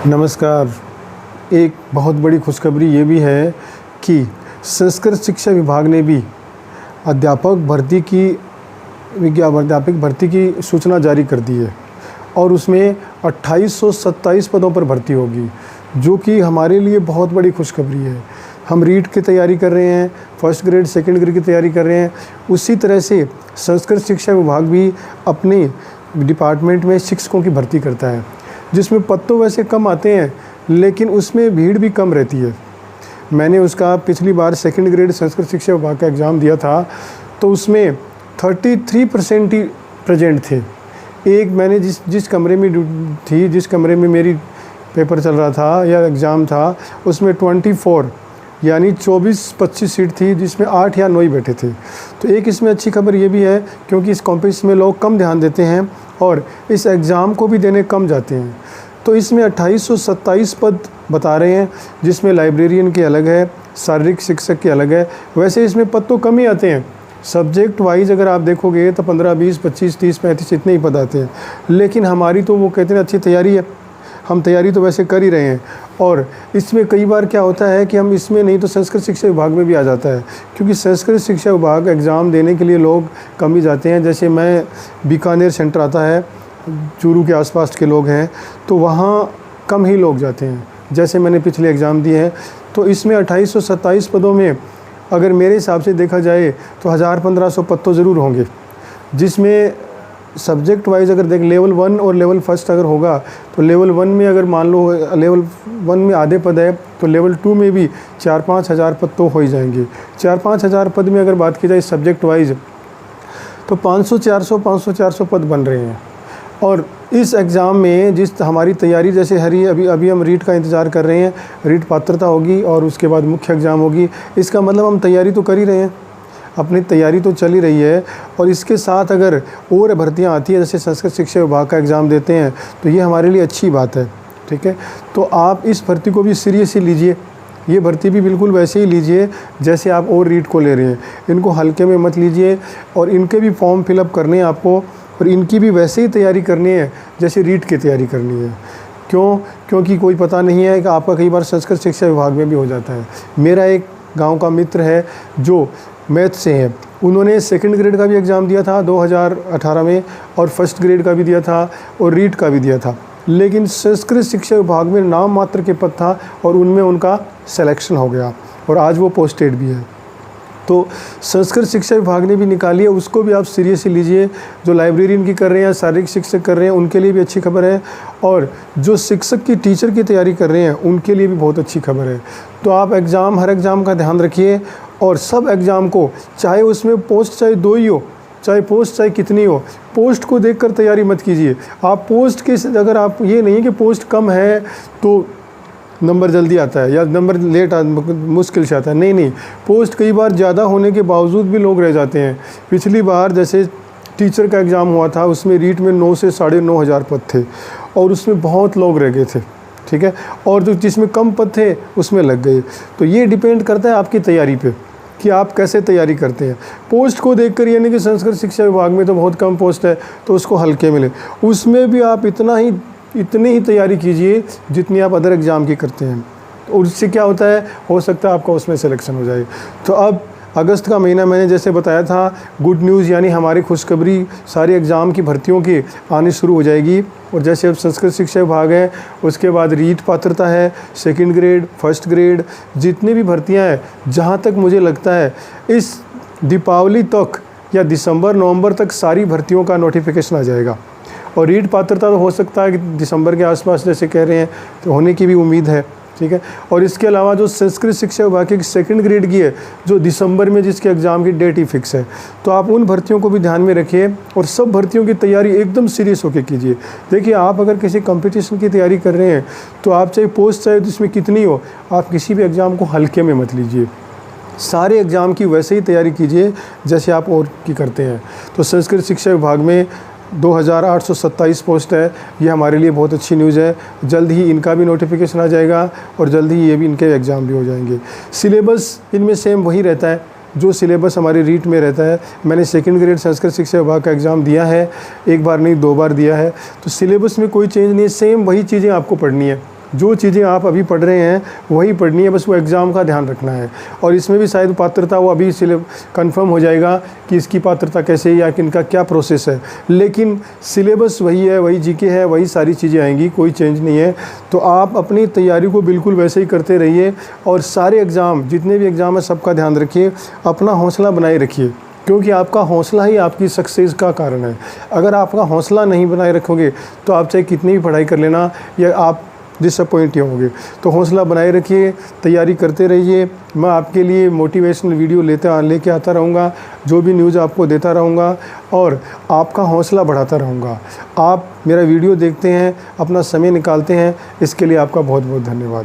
नमस्कार। एक बहुत बड़ी खुशखबरी ये भी है कि संस्कृत शिक्षा विभाग ने भी अध्यापक भर्ती की सूचना जारी कर दी है और उसमें 2827 पदों पर भर्ती होगी, जो कि हमारे लिए बहुत बड़ी खुशखबरी है। हम रीट की तैयारी कर रहे हैं, फर्स्ट ग्रेड सेकंड ग्रेड की तैयारी कर रहे हैं। उसी तरह से संस्कृत शिक्षा विभाग भी अपने डिपार्टमेंट में शिक्षकों की भर्ती करता है, जिसमें पद तो वैसे कम आते हैं लेकिन उसमें भीड़ भी कम रहती है। मैंने उसका पिछली बार सेकंड ग्रेड संस्कृत शिक्षा विभाग का एग्ज़ाम दिया था, तो उसमें 33% ही प्रेजेंट थे। एक मैंने जिस कमरे में थी, जिस कमरे में मेरी पेपर चल रहा था या एग्ज़ाम था, उसमें 24 यानी 24-25 सीट थी, जिसमें 8 या 9 ही बैठे थे। तो एक इसमें अच्छी खबर ये भी है, क्योंकि इस कॉम्पिटिशन में लोग कम ध्यान देते हैं और इस एग्ज़ाम को भी देने कम जाते हैं। तो इसमें 2827 पद बता रहे हैं, जिसमें लाइब्रेरियन के अलग है, शारीरिक शिक्षक के अलग है। वैसे इसमें पद तो कम ही आते हैं, सब्जेक्ट वाइज अगर आप देखोगे तो 15, 20, 25, 30, 35 इतने ही पद आते हैं। लेकिन हमारी तो वो कहते हैं अच्छी तैयारी है, हम तैयारी तो वैसे कर ही रहे हैं। और इसमें कई बार क्या होता है कि हम इसमें नहीं तो संस्कृत शिक्षा विभाग में भी आ जाता है, क्योंकि संस्कृत शिक्षा विभाग एग्ज़ाम देने के लिए लोग कम ही जाते हैं। जैसे मैं बीकानेर सेंटर आता है, चूरू के आसपास के लोग हैं, तो वहाँ कम ही लोग जाते हैं, जैसे मैंने पिछले एग्ज़ाम दिए हैं। तो इसमें 2827 पदों में अगर मेरे हिसाब से देखा जाए तो 1000-1500 पद तो ज़रूर होंगे, जिसमें सब्जेक्ट वाइज अगर देख लेवल 1 और लेवल फर्स्ट अगर होगा तो लेवल 1 में अगर मान लो लेवल 1 में आधे पद है तो लेवल 2 में भी 4-5 हज़ार पद तो हो ही जाएंगे। 4-5 हज़ार पद में अगर बात की जाए सब्जेक्ट वाइज तो 500-400 पद बन रहे हैं। और इस एग्ज़ाम में जिस हमारी तैयारी जैसे अभी हम रीट का इंतज़ार कर रहे हैं, रीट पात्रता होगी और उसके बाद मुख्य एग्ज़ाम होगी। इसका मतलब हम तैयारी तो कर ही रहे हैं, अपनी तैयारी तो चल ही रही है। और इसके साथ अगर और भर्तियां आती है, जैसे संस्कृत शिक्षा विभाग का एग्ज़ाम देते हैं, तो ये हमारे लिए अच्छी बात है। ठीक है, तो आप इस भर्ती को भी सीरियसली लीजिए। ये भर्ती भी बिल्कुल वैसे ही लीजिए जैसे आप और रीट को ले रहे हैं, इनको हल्के में मत लीजिए। और इनके भी फॉर्म फिलअप करने हैं आपको, और इनकी भी वैसे ही तैयारी करनी है जैसे रीट की तैयारी करनी है। क्योंकि कोई पता नहीं है कि आपका कई बार संस्कृत शिक्षा विभाग में भी हो जाता है। मेरा एक गांव का मित्र है जो मैथ से है, उन्होंने सेकंड ग्रेड का भी एग्ज़ाम दिया था 2018 में, और फर्स्ट ग्रेड का भी दिया था और रीट का भी दिया था। लेकिन संस्कृत शिक्षा विभाग में नाम मात्र के पद था और उनमें उनका सिलेक्शन हो गया और आज वो पोस्टेड भी है। तो संस्कृत शिक्षा विभाग ने भी निकाली है, उसको भी आप सीरियसली लीजिए। जो लाइब्रेरियन की कर रहे हैं, शारीरिक शिक्षक कर रहे हैं, उनके लिए भी अच्छी खबर है। और जो शिक्षक की टीचर की तैयारी कर रहे हैं उनके लिए भी बहुत अच्छी खबर है। तो आप हर एग्ज़ाम का ध्यान रखिए, और सब एग्ज़ाम को, चाहे उसमें पोस्ट चाहे 2 ही हो, चाहे पोस्ट चाहे कितनी हो, पोस्ट को देखकर तैयारी मत कीजिए। आप पोस्ट के अगर आप ये नहीं है कि पोस्ट कम है तो नंबर जल्दी आता है या नंबर लेट मुश्किल से आता है, नहीं, पोस्ट कई बार ज़्यादा होने के बावजूद भी लोग रह जाते हैं। पिछली बार जैसे टीचर का एग्ज़ाम हुआ था, उसमें रीट में 9 से 9,500 पद थे और उसमें बहुत लोग रह गए थे। ठीक है, और जो जिसमें कम पद थे उसमें लग गए। तो ये डिपेंड करता है आपकी तैयारी पे कि आप कैसे तैयारी करते हैं। पोस्ट को देखकर यानी कि संस्कृत शिक्षा विभाग में तो बहुत कम पोस्ट है तो उसको हल्के मिले, उसमें भी आप इतनी ही तैयारी कीजिए जितनी आप अदर एग्ज़ाम की करते हैं। और उससे क्या होता है, हो सकता है आपका उसमें सिलेक्शन हो जाए। तो अब अगस्त का महीना मैंने जैसे बताया था, गुड न्यूज़ यानी हमारी खुशखबरी, सारी एग्ज़ाम की भर्तियों की आनी शुरू हो जाएगी। और जैसे अब संस्कृत शिक्षा विभाग है, उसके बाद रीट पात्रता है, सेकंड ग्रेड, फर्स्ट ग्रेड, जितनी भी भर्तियां हैं, जहां तक मुझे लगता है इस दीपावली तक या दिसंबर-नवंबर तक सारी भर्तियों का नोटिफिकेशन आ जाएगा। और रीट पात्रता तो हो सकता है कि दिसंबर के आसपास जैसे कह रहे हैं, तो होने की भी उम्मीद है। ठीक है, और इसके अलावा जो संस्कृत शिक्षा विभाग की सेकंड ग्रेड की है, जो दिसंबर में जिसके एग्ज़ाम की डेट ही फिक्स है, तो आप उन भर्तियों को भी ध्यान में रखिए और सब भर्तियों की तैयारी एकदम सीरियस होकर कीजिए। देखिए, आप अगर किसी कंपटीशन की तैयारी कर रहे हैं तो आप चाहे पोस्ट चाहे जिसमें कितनी हो, आप किसी भी एग्ज़ाम को हल्के में मत लीजिए। सारे एग्ज़ाम की वैसे ही तैयारी कीजिए जैसे आप और की करते हैं। तो संस्कृत शिक्षा विभाग में 2827 पोस्ट है, ये हमारे लिए बहुत अच्छी न्यूज़ है। जल्द ही इनका भी नोटिफिकेशन आ जाएगा और जल्द ही ये भी इनके एग्ज़ाम भी हो जाएंगे। सिलेबस इनमें सेम वही रहता है जो सिलेबस हमारे रीट में रहता है। मैंने सेकंड ग्रेड संस्कृत शिक्षा विभाग का एग्ज़ाम दिया है, एक बार नहीं 2 बार दिया है, तो सिलेबस में कोई चेंज नहीं है, सेम वही चीज़ें आपको पढ़नी है। जो चीज़ें आप अभी पढ़ रहे हैं वही पढ़नी है, बस वो एग्ज़ाम का ध्यान रखना है। और इसमें भी शायद पात्रता वो अभी कंफर्म हो जाएगा कि इसकी पात्रता कैसे या इनका क्या प्रोसेस है, लेकिन सिलेबस वही है, वही जीके है, वही सारी चीज़ें आएंगी, कोई चेंज नहीं है। तो आप अपनी तैयारी को बिल्कुल वैसे ही करते रहिए और सारे एग्ज़ाम, जितने भी एग्ज़ाम है सबका ध्यान रखिए, अपना हौसला बनाए रखिए, क्योंकि आपका हौसला ही आपकी सक्सेस का कारण है। अगर आपका हौसला नहीं बनाए रखोगे तो आप चाहे कितनी भी पढ़ाई कर लेना या आप डिसअपॉइंट ही होंगे। तो हौसला बनाए रखिए, तैयारी करते रहिए। मैं आपके लिए मोटिवेशनल वीडियो लेके आता रहूँगा, जो भी न्यूज़ आपको देता रहूँगा और आपका हौसला बढ़ाता रहूँगा। आप मेरा वीडियो देखते हैं, अपना समय निकालते हैं, इसके लिए आपका बहुत बहुत धन्यवाद।